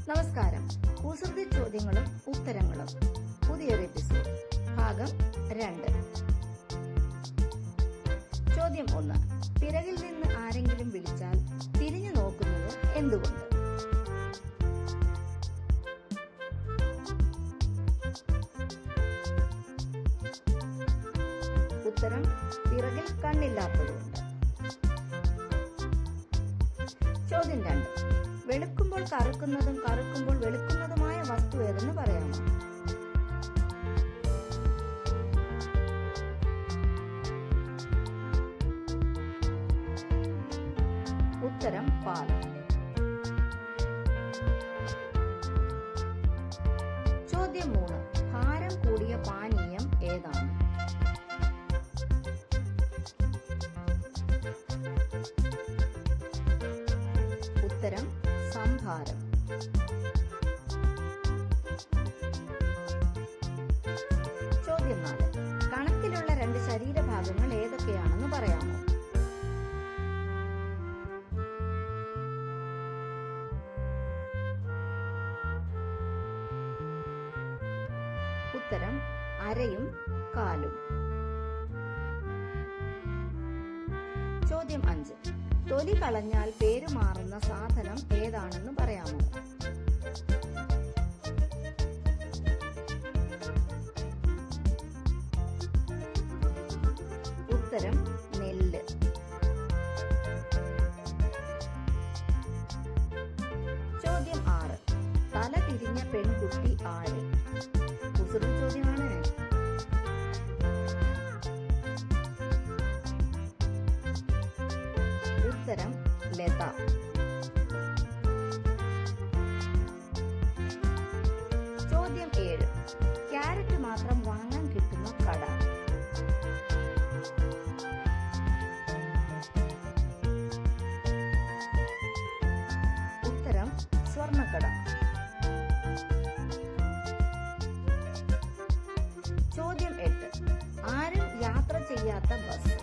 നമസ്കാരം. കുസൃതി ചോദ്യങ്ങളും ഉത്തരങ്ങളും പുതിയൊരു എപ്പിസോഡ് ഭാഗം 2. ചോദ്യം 1. പിറകിൽ നിന്ന് ആരെങ്കിലും വിളിച്ചാൽ തിരിഞ്ഞു നോക്കുന്നത് എന്തുകൊണ്ട്? ഉത്തരം പിറകിൽ കണ്ണില്ലാത്തതുകൊണ്ട്. ചോദ്യം 2. വെളുക്കുമ്പോൾ കറുക്കുന്നതും കറുക്കുമ്പോൾ വെളുക്കുന്നതുമായ വസ്തു ഏതെന്ന് പറയാമോ? ഉത്തരം പാൽ. ചോദ്യം 3. ഭാരം കൂടിയ പാനീയം ഏതാണ്? ഉത്തരം സംഭാരം. ചോദ്യം 4. കണക്കിലുള്ള 2 ശരീരഭാഗങ്ങൾ ഏതൊക്കെയാണെന്ന് പറയാമോ? ഉത്തരം അരയും കാലും. ചോദ്യം 5. തൊലി കളഞ്ഞാൽ പേരുമാറുന്ന സാധനം ഏതാണെന്ന് പറയാമോ? ഉത്തരം നെല്ല്. ചോദ്യം 6. തല തിരിഞ്ഞ പെൺകുട്ടി ആര്? കുസൃതി ചോദ്യമാണ്. ഉത്തരം ലത. ചോദ്യം 7. ക്യാരറ്റ് മാത്രം വാങ്ങാൻ കിട്ടുന്ന കട? ഉത്തരം സ്വർണ്ണക്കട. ചോദ്യം 8. ആരും യാത്ര ചെയ്യാത്ത ബസ്?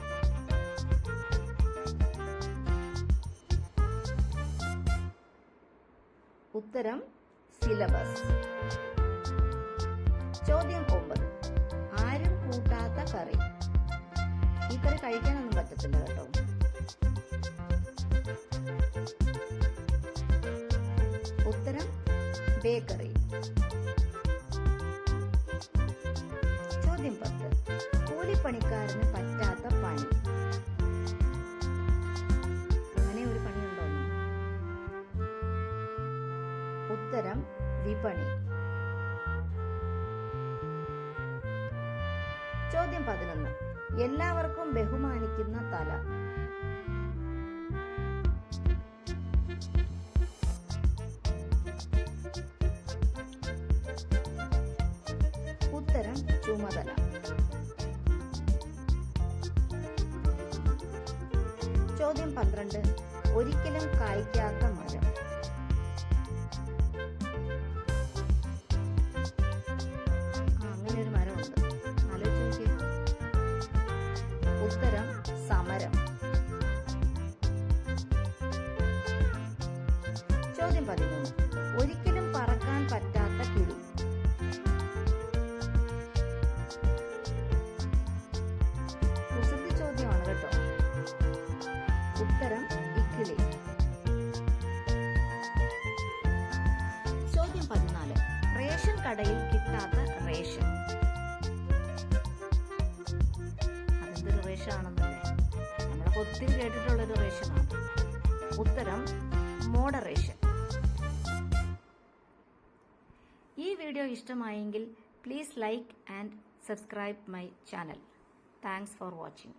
ഉത്തരം സിലബസ്. ചോദ്യം 9. ആരും കൂട്ടാത്ത കറി? ഈ കറി കഴിക്കാനൊന്നും പറ്റത്തില്ല കേട്ടോ. ഉത്തരം ബേക്കറി. ചോദ്യം 10. കൂലിപ്പണിക്കാരന് പറ്റാത്ത പണി? അങ്ങനെ ഒരു പണിയുണ്ടോന്നോ? ഉത്തരം വിപണി. ചോദ്യം 11. എല്ലാവർക്കും ബഹുമാനിക്കുന്ന തല? ഉത്തരം ചുമതല. ചോദ്യം 12. ഒരിക്കലും കായ്ക്കാത്ത മരം? അങ്ങനെ ഒരു മരമുണ്ട്, ആലോചിച്ച് നോക്കിയേ. ഉത്തരം സമരം. ചോദ്യം 13. ഒരിക്കലും പറക്കാൻ പറ്റാത്ത കിളി? കുസൃതി ചോദ്യമാണ് കേട്ടോ. ഉത്തരം ഇക്കിളി. ചോദ്യം 14. റേഷൻ കടയിൽ കിട്ടാത്ത റേഷൻ? അതെന്തൊരു റേഷനാണെന്നല്ലേ, നമ്മളൊക്കെ ഒത്തിരി കേട്ടിട്ടുള്ളൊരു റേഷനാണ്. ഉത്തരം മോഡറേഷൻ. ഈ വീഡിയോ ഇഷ്ടമായെങ്കിൽ please like and subscribe my channel. Thanks for watching.